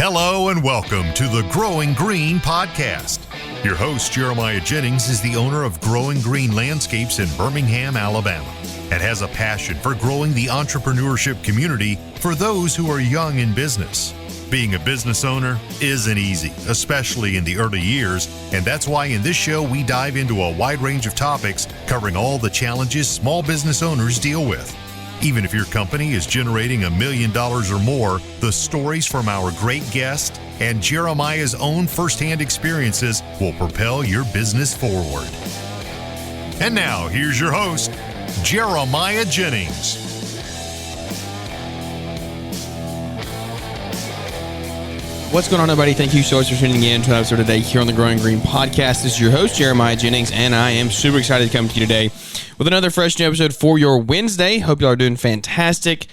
Hello and welcome to the Growing Green podcast. Your host, Jeremiah Jennings, is the owner of Growing Green Landscapes in Birmingham, Alabama, and has a passion for growing the entrepreneurship community for those who are young in business. Being a business owner isn't easy, especially in the early years, and that's why in this show we dive into a wide range of topics covering all the challenges small business owners deal with. Even if your company is generating $1 million or more, the stories from our great guest and Jeremiah's own firsthand experiences will propel your business forward. And now, here's your host, Jeremiah Jennings. What's going on, everybody? Thank you so much for tuning in to an episode today here on the Growing Green podcast. This is your host, Jeremiah Jennings, and I am super excited to come to you today with another fresh new episode for your Wednesday. Hope y'all are doing fantastic,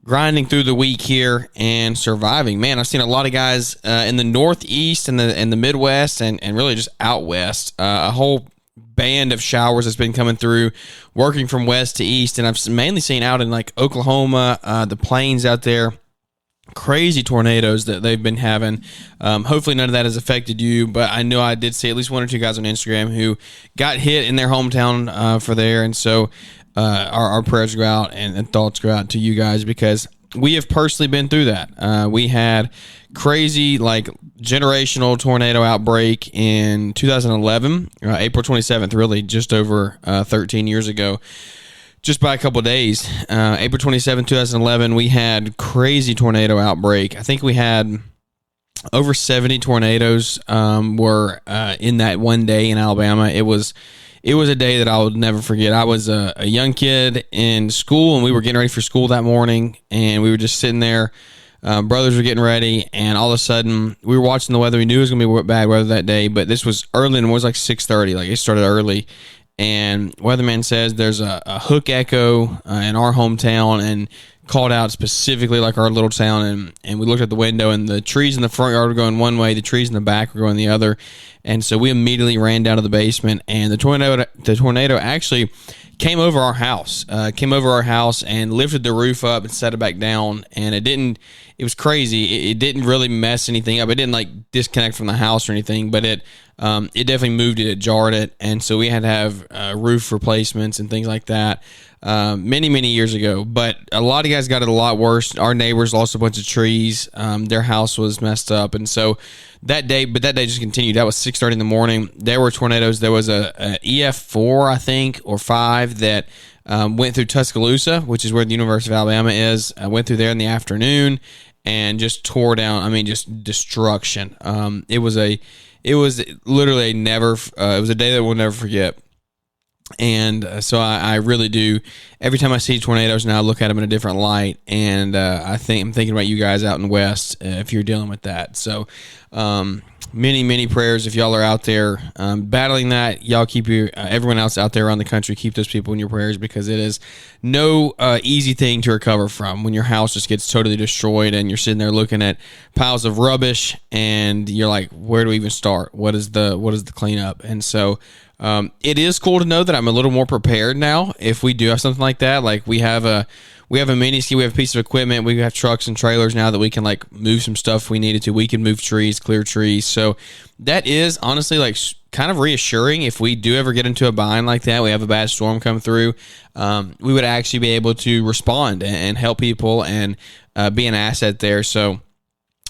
grinding through the week here and surviving. Man, I've seen a lot of guys in the Northeast and the Midwest and really just out West. A whole band of showers that's been coming through, working from west to east, and I've mainly seen out in like Oklahoma, the plains out there. Crazy tornadoes that they've been having. Hopefully none of that has affected you, but I know I did see at least one or two guys on Instagram who got hit in their hometown for there, and so our prayers go out and thoughts go out to you guys because we have personally been through that. We had crazy like generational tornado outbreak in 2011, April 27th, really just over 13 years ago. Just by a couple of days, April 27, 2011, we had crazy tornado outbreak. I think we had over 70 tornadoes were in that one day in Alabama. It was a day that I would never forget. I was a young kid in school, and we were getting ready for school that morning, and we were just sitting there. Brothers were getting ready, and all of a sudden, we were watching the weather. We knew it was going to be bad weather that day, but this was early, and it was like 6:30. Like, it started early. And weatherman says there's a hook echo in our hometown and called out specifically like our little town. And we looked at the window, and the trees in the front yard were going one way, the trees in the back were going the other. And so we immediately ran down to the basement, and the tornado actually came over our house, and lifted the roof up and set it back down. And it was crazy. It didn't really mess anything up. It didn't like disconnect from the house or anything, but it definitely moved it. It jarred it. And so we had to have roof replacements and things like that many, many years ago. But a lot of guys got it a lot worse. Our neighbors lost a bunch of trees. Their house was messed up. And so that day just continued. That was 6:30 in the morning. There were tornadoes. There was a EF4, I think, or 5 that went through Tuscaloosa, which is where the University of Alabama is. I went through there in the afternoon and just tore down, just destruction. It was literally it was a day that we'll never forget. And so I really do. Every time I see tornadoes now, I look at them in a different light. And I'm thinking about you guys out in the West if you're dealing with that. So many, many prayers if y'all are out there battling that. Y'all keep everyone else out there around the country, keep those people in your prayers, because it is no easy thing to recover from when your house just gets totally destroyed and you're sitting there looking at piles of rubbish and you're like, where do we even start? What is the cleanup? And so it is cool to know that I'm a little more prepared now if we do have something like that. Like we have a mini ski, we have a piece of equipment, we have trucks and trailers now that we can like move some stuff if we needed to. We can move trees, clear trees. So that is honestly like kind of reassuring. If we do ever get into a bind like that, we have a bad storm come through, we would actually be able to respond and help people and be an asset there. So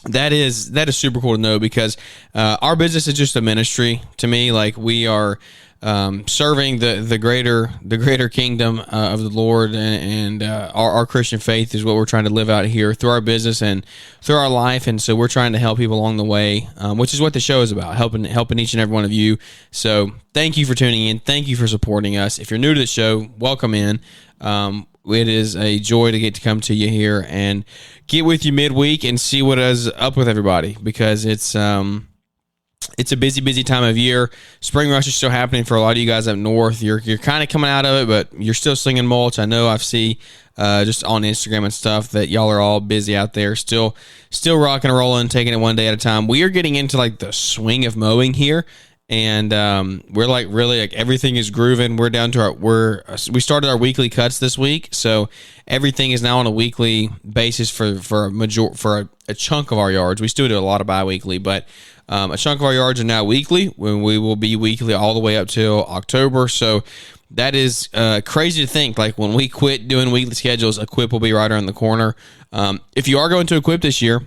that is super cool to know, because our business is just a ministry to me. Like we are serving the greater kingdom of the Lord, and our Christian faith is what we're trying to live out here through our business and through our life. And so we're trying to help people along the way, which is what the show is about, helping each and every one of you. So thank you for tuning in. Thank you for supporting us. If you're new to the show, welcome in. It is a joy to get to come to you here and get with you midweek and see what is up with everybody, because it's a busy time of year. Spring rush is still happening for a lot of you guys up north. You're kind of coming out of it, but you're still slinging mulch. I know I've seen just on Instagram and stuff that y'all are all busy out there, still rocking and rolling, taking it one day at a time. We are getting into like the swing of mowing here. And we're like really like everything is grooving. We're down to we started our weekly cuts this week, so everything is now on a weekly basis for a chunk of our yards. We still do a lot of bi-weekly, but a chunk of our yards are now weekly. When we will be weekly all the way up till October. So that is crazy to think. Like when we quit doing weekly schedules, Equip will be right around the corner. If you are going to Equip this year,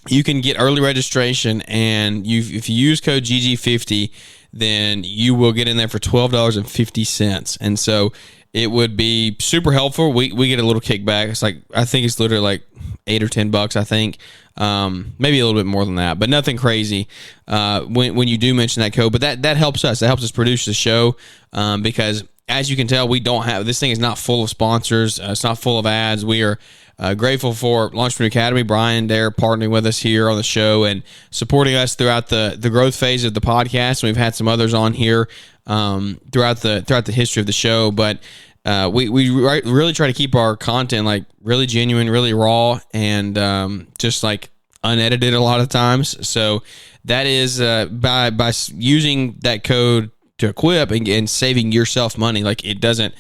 you can get early registration, and if you use code GG50, then you will get in there for $12.50. And so it would be super helpful. We get a little kickback. It's like, I think it's literally like $8 or $10, I think. Maybe a little bit more than that, but nothing crazy when you do mention that code. But that helps us. That helps us produce the show because, as you can tell, this thing is not full of sponsors. It's not full of ads. We are grateful for Launchpreneur Academy, Brian Dare partnering with us here on the show and supporting us throughout the growth phase of the podcast. We've had some others on here throughout the history of the show, but we really try to keep our content like really genuine, really raw, and just like unedited a lot of times. So that is by using that code to Equip and saving yourself money. Like it doesn't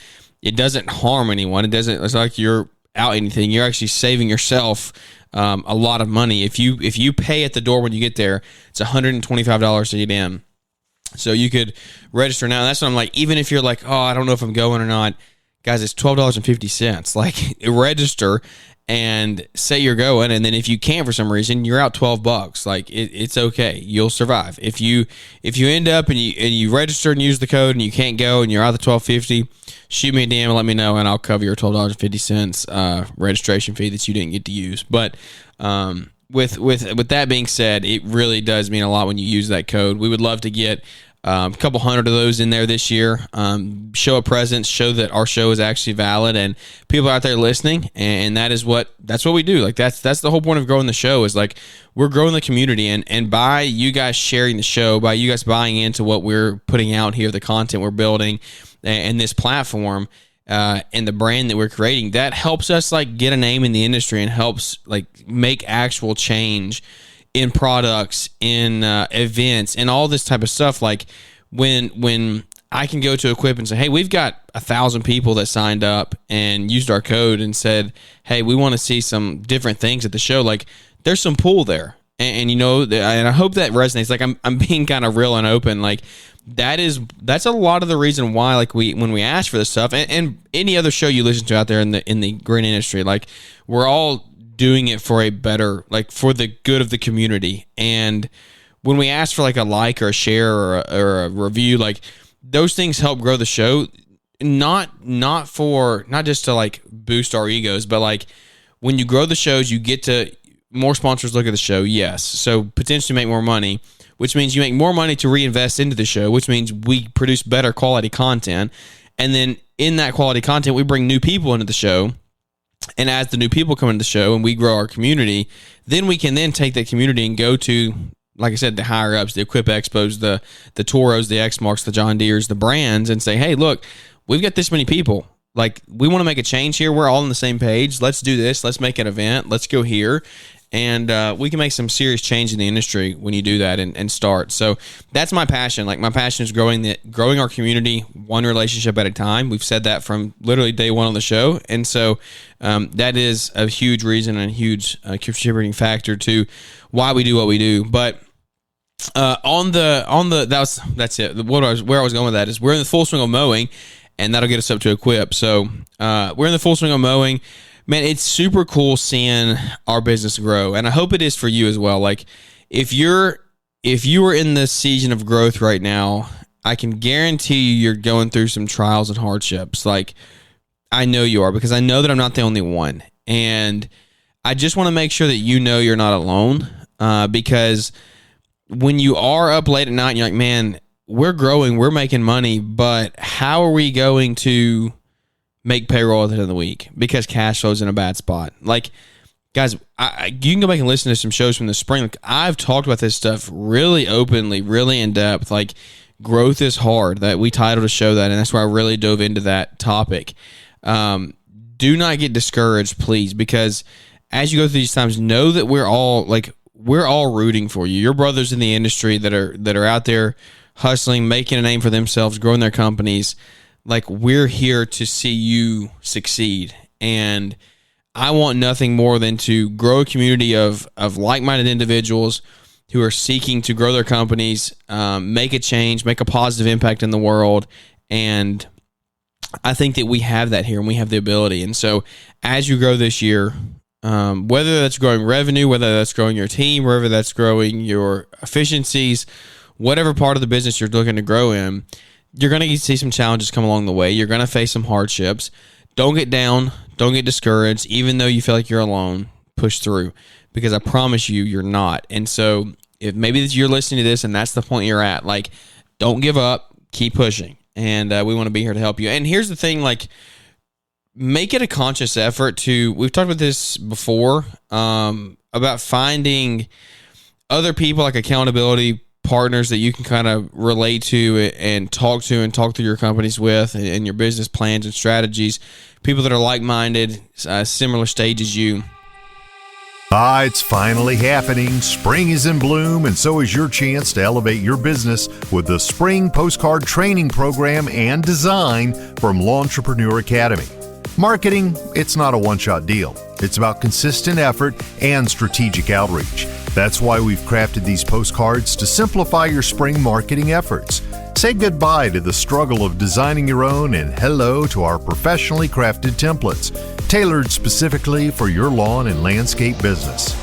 harm anyone. It's like you're out anything. You're actually saving yourself a lot of money. If you pay at the door when you get there, it's $125 to get in. So you could register now. That's what I'm like. Even if you're like, oh, I don't know if I'm going or not, guys, it's $12.50. Like register and say you're going, and then if you can't for some reason, you're out $12. Like it's okay. You'll survive. If you end up and you register and use the code and you can't go and you're out the $12.50, shoot me a DM and let me know, and I'll cover your $12.50 registration fee that you didn't get to use. But with that being said, it really does mean a lot when you use that code. We would love to get a couple hundred of those in there this year. Show a presence, show that our show is actually valid and people out there listening. And that's what we do. Like that's the whole point of growing the show, is like we're growing the community, and by you guys sharing the show, by you guys buying into what we're putting out here, the content we're building and this platform, and the brand that we're creating, that helps us like get a name in the industry and helps like make actual change in products, in events, and all this type of stuff. Like when I can go to Equip and say, hey, we've got 1,000 people that signed up and used our code and said, hey, we want to see some different things at the show. Like there's some pull there, and and I hope that resonates. Like I'm being kind of real and open. Like that's a lot of the reason why, like when we ask for this stuff, and any other show you listen to out there in the green industry, like we're all doing it for a better, like for the good of the community. And when we ask for like a like or a share or a review, like those things help grow the show, not just to like boost our egos, but like when you grow the shows, you get to more sponsors look at the show. Yes. So potentially make more money, which means you make more money to reinvest into the show, which means we produce better quality content. And then in that quality content, we bring new people into the show. And as the new people come into the show and we grow our community, then we can then take that community and go to, like I said, the higher ups, the Equip Expos, the Toros, the X-Marks, the John Deeres, the brands, and say, hey, look, we've got this many people. Like, we want to make a change here. We're all on the same page. Let's do this. Let's make an event. Let's go here. And we can make some serious change in the industry when you do that and start. So that's my passion. Like my passion is growing our community one relationship at a time. We've said that from literally day one on the show. And so that is a huge reason and a huge contributing factor to why we do what we do. But that's it. Where I was going with that is we're in the full swing of mowing, and that'll get us up to Equip. So we're in the full swing of mowing. Man, it's super cool seeing our business grow, and I hope it is for you as well. Like, if you are in this season of growth right now, I can guarantee you're going through some trials and hardships. Like, I know you are, because I know that I'm not the only one, and I just want to make sure that you know you're not alone. Because when you are up late at night and you're like, man, we're growing, we're making money, but how are we going to make payroll at the end of the week because cash flow's in a bad spot? Like, guys, you can go back and listen to some shows from the spring. Like, I've talked about this stuff really openly, really in depth. Like, growth is hard. That we titled a show that, and that's why I really dove into that topic. Do not get discouraged, please, because as you go through these times, know that we're all rooting for you. Your brothers in the industry that are out there hustling, making a name for themselves, growing their companies. Like, we're here to see you succeed. And I want nothing more than to grow a community of like-minded individuals who are seeking to grow their companies, make a change, make a positive impact in the world. And I think that we have that here, and we have the ability. And so as you grow this year, whether that's growing revenue, whether that's growing your team, whether that's growing your efficiencies, whatever part of the business you're looking to grow in, you're going to see some challenges come along the way. You're going to face some hardships. Don't get down. Don't get discouraged. Even though you feel like you're alone, push through, because I promise you, you're not. And so if maybe you're listening to this and that's the point you're at, like, don't give up. Keep pushing. And we want to be here to help you. And here's the thing, like, make it a conscious effort to, we've talked about this before, about finding other people, like accountability partners that you can kind of relate to and talk through your companies with and your business plans and strategies, people that are like-minded, similar stage as you. It's finally happening. Spring is in bloom, and so is your chance to elevate your business with the Spring Postcard Training Program and Design from Lawntrepreneur Academy. Marketing, it's not a one-shot deal. It's about consistent effort and strategic outreach. That's why we've crafted these postcards to simplify your spring marketing efforts. Say goodbye to the struggle of designing your own and hello to our professionally crafted templates, tailored specifically for your lawn and landscape business.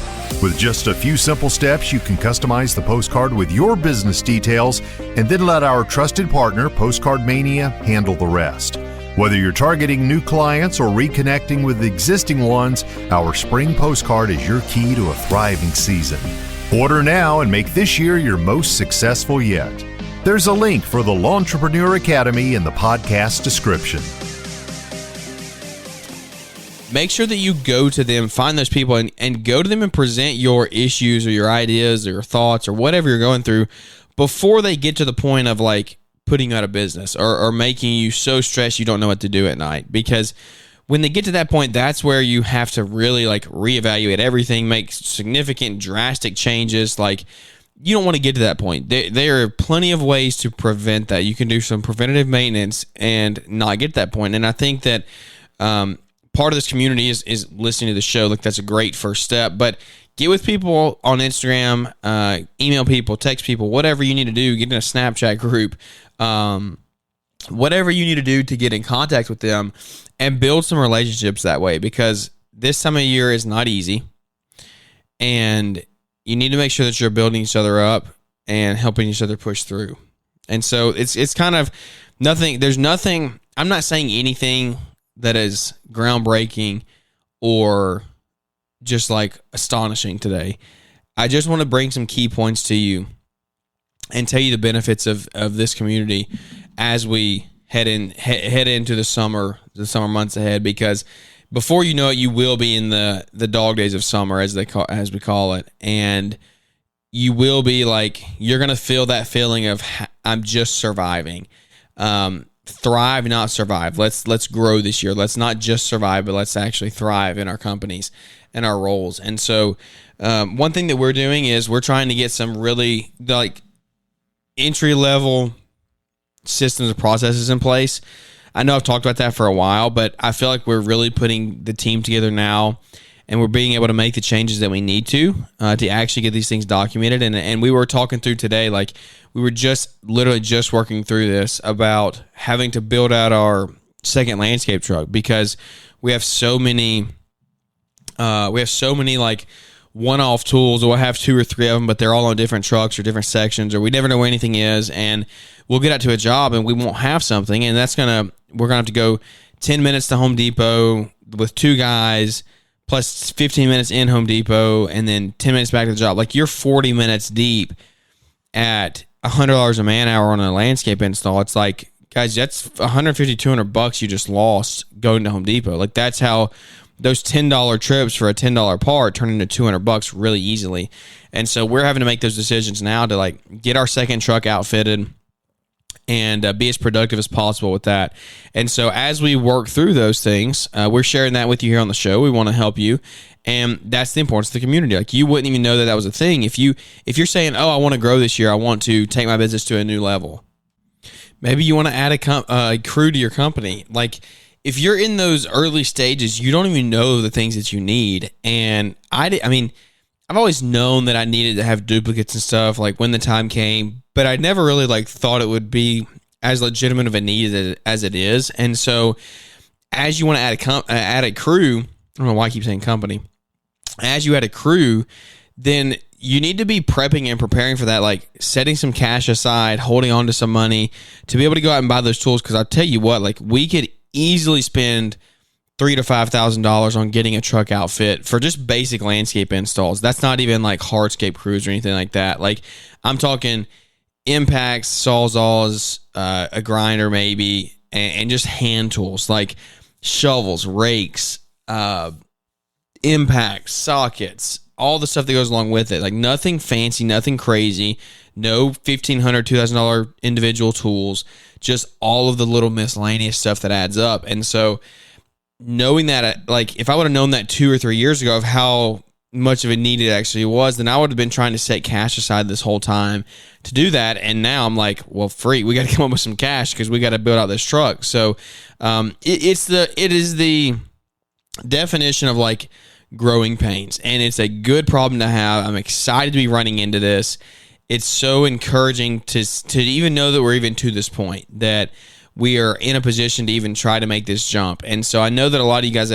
With just a few simple steps, you can customize the postcard with your business details and then let our trusted partner, Postcard Mania, handle the rest. Whether you're targeting new clients or reconnecting with existing ones, our spring postcard is your key to a thriving season. Order now and make this year your most successful yet. There's a link for the Lawntrepreneur Academy in the podcast description. Make sure that you go to them, find those people, and go to them and present your issues or your ideas or your thoughts or whatever you're going through before they get to the point of, like, putting you out of business or making you so stressed you don't know what to do at night. Because when they get to that point, that's where you have to really, like, reevaluate everything, make significant, drastic changes. Like, you don't want to get to that point. There are plenty of ways to prevent that. You can do some preventative maintenance and not get to that point. And I think that part of this community is listening to the show. Like, that's a great first step. But get with people on Instagram, email people, text people, whatever you need to do. Get in a Snapchat group, whatever you need to do to get in contact with them and build some relationships that way, because this time of year is not easy, and you need to make sure that you're building each other up and helping each other push through. And so it's kind of nothing. There's nothing. I'm not saying anything that is groundbreaking or just like astonishing today. I just want to bring some key points to you and tell you the benefits of this community as we head into the summer months ahead, because before you know it, you will be in the dog days of summer, as we call it, and you will be like, you're going to feel that feeling of, I'm just surviving. Thrive, not survive. Let's grow this year. Let's not just survive, but let's actually thrive in our companies and our roles. And so one thing that we're doing is we're trying to get some really, like, entry-level systems and processes in place. I know I've talked about that for a while, but I feel like we're really putting the team together now, and we're being able to make the changes that we need to actually get these things documented. And we were talking through today, like, we were literally just working through this about having to build out our second landscape truck, because we have so many like one-off tools, or we'll have 2 or 3 of them, but they're all on different trucks or different sections, or we never know where anything is, and we'll get out to a job and we won't have something, and we're gonna have to go 10 minutes to Home Depot with 2 guys, plus 15 minutes in Home Depot, and then 10 minutes back to the job. Like, you're 40 minutes deep at $100 a man hour on a landscape install. It's like, guys, that's $150, $200 you just lost going to Home Depot. Like, that's how those $10 trips for a $10 part turn into $200 really easily. And so we're having to make those decisions now to, like, get our second truck outfitted and be as productive as possible with that. And so as we work through those things, we're sharing that with you here on the show. We want to help you. And that's the importance of the community. Like, you wouldn't even know that was a thing if you're saying, "Oh, I want to grow this year. I want to take my business to a new level." Maybe you want to add a crew to your company. Like, if you're in those early stages, you don't even know the things that you need. And I mean, I've always known that I needed to have duplicates and stuff, like, when the time came, but I never really like thought it would be as legitimate of a need as it is. And so, as you want to add a crew, I don't know why I keep saying company. As you add a crew, then you need to be prepping and preparing for that, like setting some cash aside, holding on to some money to be able to go out and buy those tools. Because I'll tell you what, like, we could easily spend $3,000 to $5,000 on getting a truck outfit for just basic landscape installs. That's not even like hardscape crews or anything like that. Like, I'm talking impacts, sawzalls, a grinder maybe, and just hand tools like shovels, rakes, impacts, sockets, all the stuff that goes along with it. Like, nothing fancy, nothing crazy, no $1,500, $2,000 individual tools, just all of the little miscellaneous stuff that adds up. And so, knowing that, like, if I would have known that 2 or 3 years ago of how much of a need it actually was, then I would have been trying to set cash aside this whole time to do that. And now I'm like, well, we got to come up with some cash because we got to build out this truck. So it is the definition of like growing pains, and it's a good problem to have. I'm excited to be running into this. It's so encouraging to even know that we're even to this point, that we are in a position to even try to make this jump. And so I know that a lot of you guys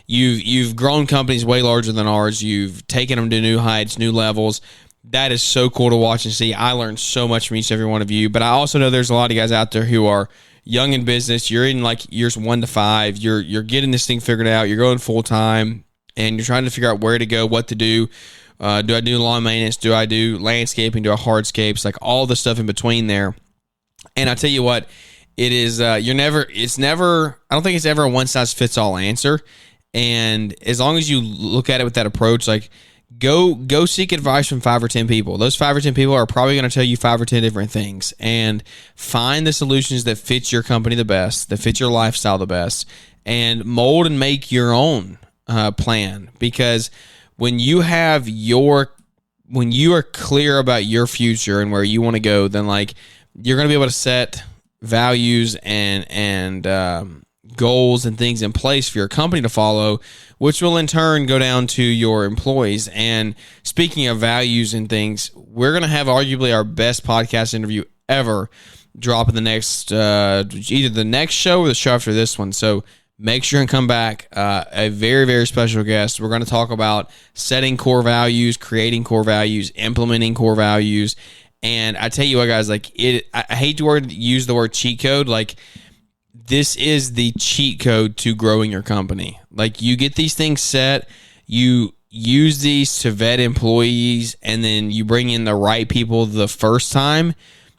you've grown companies way larger than ours. You've taken them to new heights, new levels. That is so cool to watch and see. I learned so much from each and every one of you. But I also know there's a lot of guys out there who are young in business. You're in like years 1 to 5. You're getting this thing figured out. You're going full time, and you're trying to figure out where to go, what to do. Do I do lawn maintenance? Do I do landscaping? Do I hardscapes? Like, all the stuff in between there. And I tell you what, it is, I don't think it's ever a one size fits all answer. And as long as you look at it with that approach, like, go seek advice from 5 or 10 people. Those 5 or 10 people are probably going to tell you 5 or 10 different things, and find the solutions that fit your company the best, that fit your lifestyle the best, and mold and make your own plan. Because when you are clear about your future and where you want to go, then like, you're going to be able to set values and goals and things in place for your company to follow, which will in turn go down to your employees. And speaking of values and things, we're going to have arguably our best podcast interview ever drop in the next, either the next show or the show after this one. So make sure and come back. A very, very special guest. We're going to talk about setting core values, creating core values, implementing core values. And I tell you what, guys, like, I hate to use the word cheat code. Like, this is the cheat code to growing your company. Like, you get these things set, you use these to vet employees, and then you bring in the right people the first time,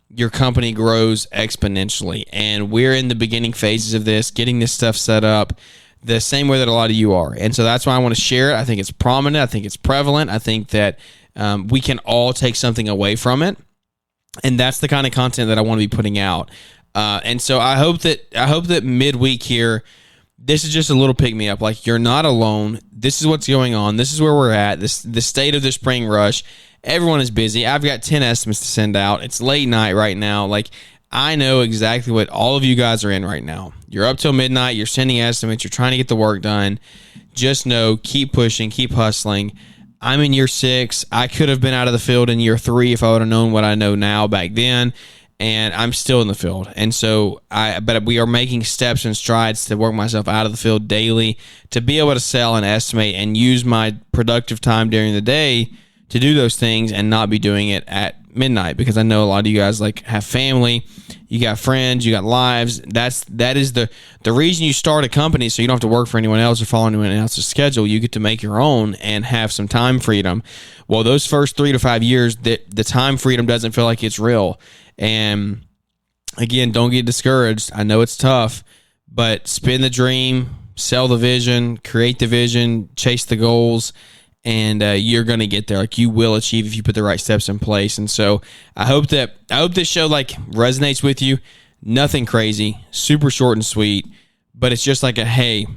your company grows exponentially. And we're in the beginning phases of this, getting this stuff set up the same way that a lot of you are. And so that's why I want to share it. I think it's prominent. I think it's prevalent. I think that we can all take something away from it. And that's the kind of content that I want to be putting out. And so I hope that midweek here, this is just a little pick-me-up. Like, you're not alone. This is what's going on. This is where we're at. The state of the spring rush. Everyone is busy. I've got 10 estimates to send out. It's late night right now. Like, I know exactly what all of you guys are in right now. You're up till midnight. You're sending estimates. You're trying to get the work done. Just know, keep pushing, keep hustling. I'm in year 6. I could have been out of the field in year 3 if I would have known what I know now back then. And I'm still in the field. And so but we are making steps and strides to work myself out of the field daily to be able to sell and estimate and use my productive time during the day to do those things and not be doing it at midnight, because I know a lot of you guys like have family, you got friends, you got lives. That is the reason you start a company, so you don't have to work for anyone else or follow anyone else's schedule. You get to make your own and have some time freedom. Well, those first 3 to 5 years, the time freedom doesn't feel like it's real. And again, don't get discouraged. I know it's tough, but spin the dream, sell the vision, create the vision, chase the goals, and you're going to get there. Like, you will achieve if you put the right steps in place. And so I hope this show like resonates with you. Nothing crazy, super short and sweet, but it's just like a, hey,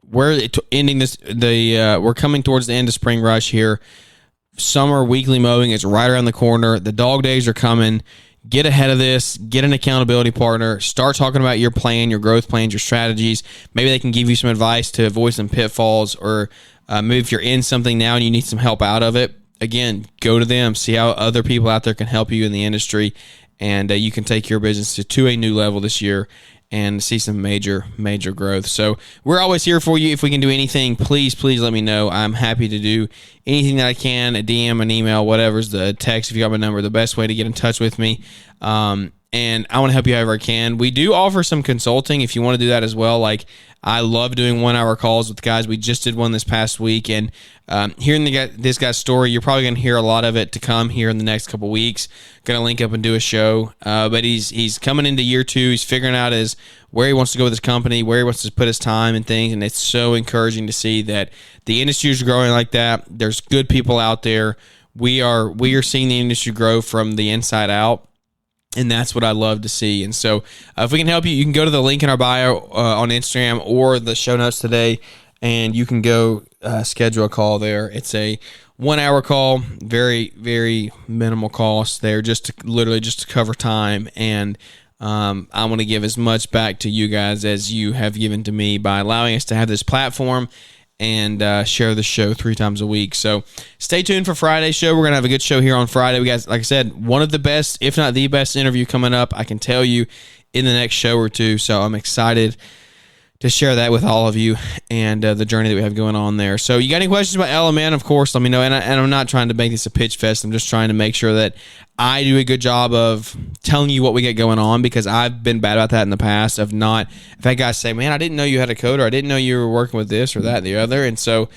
we're ending this. We're coming towards the end of spring rush here. Summer weekly mowing is right around the corner. The dog days are coming. Get ahead of this. Get an accountability partner. Start talking about your plan, your growth plans, your strategies. Maybe they can give you some advice to avoid some pitfalls, or maybe if you're in something now and you need some help out of it, again, go to them. See how other people out there can help you in the industry, and you can take your business to a new level this year and see some major growth. So we're always here for you. If we can do anything, please let me know. I'm happy to do anything that I can, a DM, an email, whatever's the text. If you got my number, the best way to get in touch with me. And I want to help you however I can. We do offer some consulting if you want to do that as well. Like, I love doing 1-hour calls with guys. We just did one this past week, and hearing this guy's story, you're probably going to hear a lot of it to come here in the next couple weeks. Going to link up and do a show, but he's coming into year 2. He's figuring out where he wants to go with his company, where he wants to put his time and things, and it's so encouraging to see that the industry is growing like that. There's good people out there. We are seeing the industry grow from the inside out. And that's what I love to see. And so if we can help you, you can go to the link in our bio on Instagram or the show notes today, and you can go schedule a call there. It's a 1-hour call, very, very minimal cost there, just to cover time. And I want to give as much back to you guys as you have given to me by allowing us to have this platform and share the show 3 times a week. So stay tuned for Friday's show. We're going to have a good show here on Friday. We got, like I said, one of the best, if not the best interview coming up, I can tell you, in the next show or two. So I'm excited to share that with all of you and the journey that we have going on there. So you got any questions about LMN, of course, let me know. And I'm not trying to make this a pitch fest. I'm just trying to make sure that I do a good job of telling you what we get going on, because I've been bad about that in the past of not, if that guy say, man, I didn't know you had a code, or I didn't know you were working with this or that and the other. And so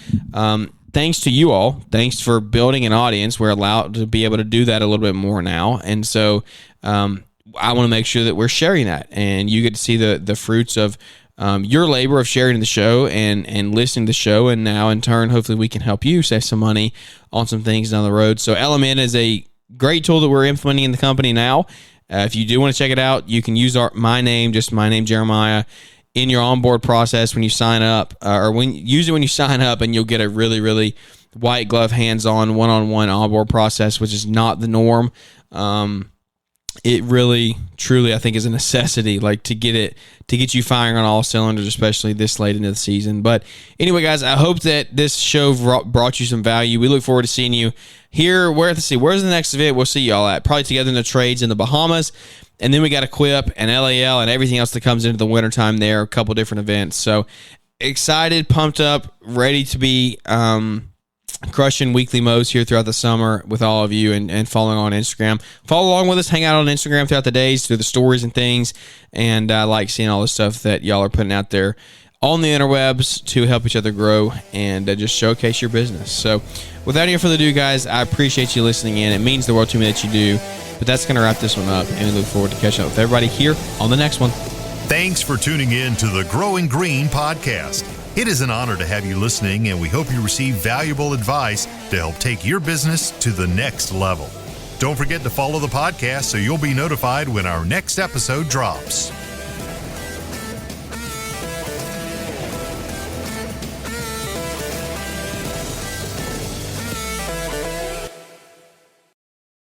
thanks to you all. Thanks for building an audience. We're allowed to be able to do that a little bit more now. And so I want to make sure that we're sharing that, and you get to see the fruits of your labor of sharing the show and listening to the show. And now in turn, hopefully we can help you save some money on some things down the road. So LMN is a great tool that we're implementing in the company now. If you do want to check it out, you can use my name, Jeremiah, in your onboard process when you sign up, or use it when you sign up, and you'll get a really, really white glove, hands-on, one-on-one onboard process, which is not the norm. It really, truly, I think, is a necessity, like to get you firing on all cylinders, especially this late into the season. But anyway, guys, I hope that this show brought you some value. We look forward to seeing you here. Where's the next event we'll see y'all at? Probably together in the trades in the Bahamas. And then we got Equip and LAL and everything else that comes into the wintertime there, a couple different events. So excited, pumped up, ready to be crushing weekly mows here throughout the summer with all of you, and following on Instagram. Follow along with us, hang out on Instagram throughout the days, through the stories and things, and I like seeing all the stuff that y'all are putting out there on the interwebs to help each other grow and just showcase your business. So without any further ado, guys, I appreciate you listening in. It means the world to me that you do. But that's going to wrap this one up, and we look forward to catching up with everybody here on the next one. Thanks for tuning in to the Growing Green podcast. It is an honor to have you listening, and we hope you receive valuable advice to help take your business to the next level. Don't forget to follow the podcast so you'll be notified when our next episode drops.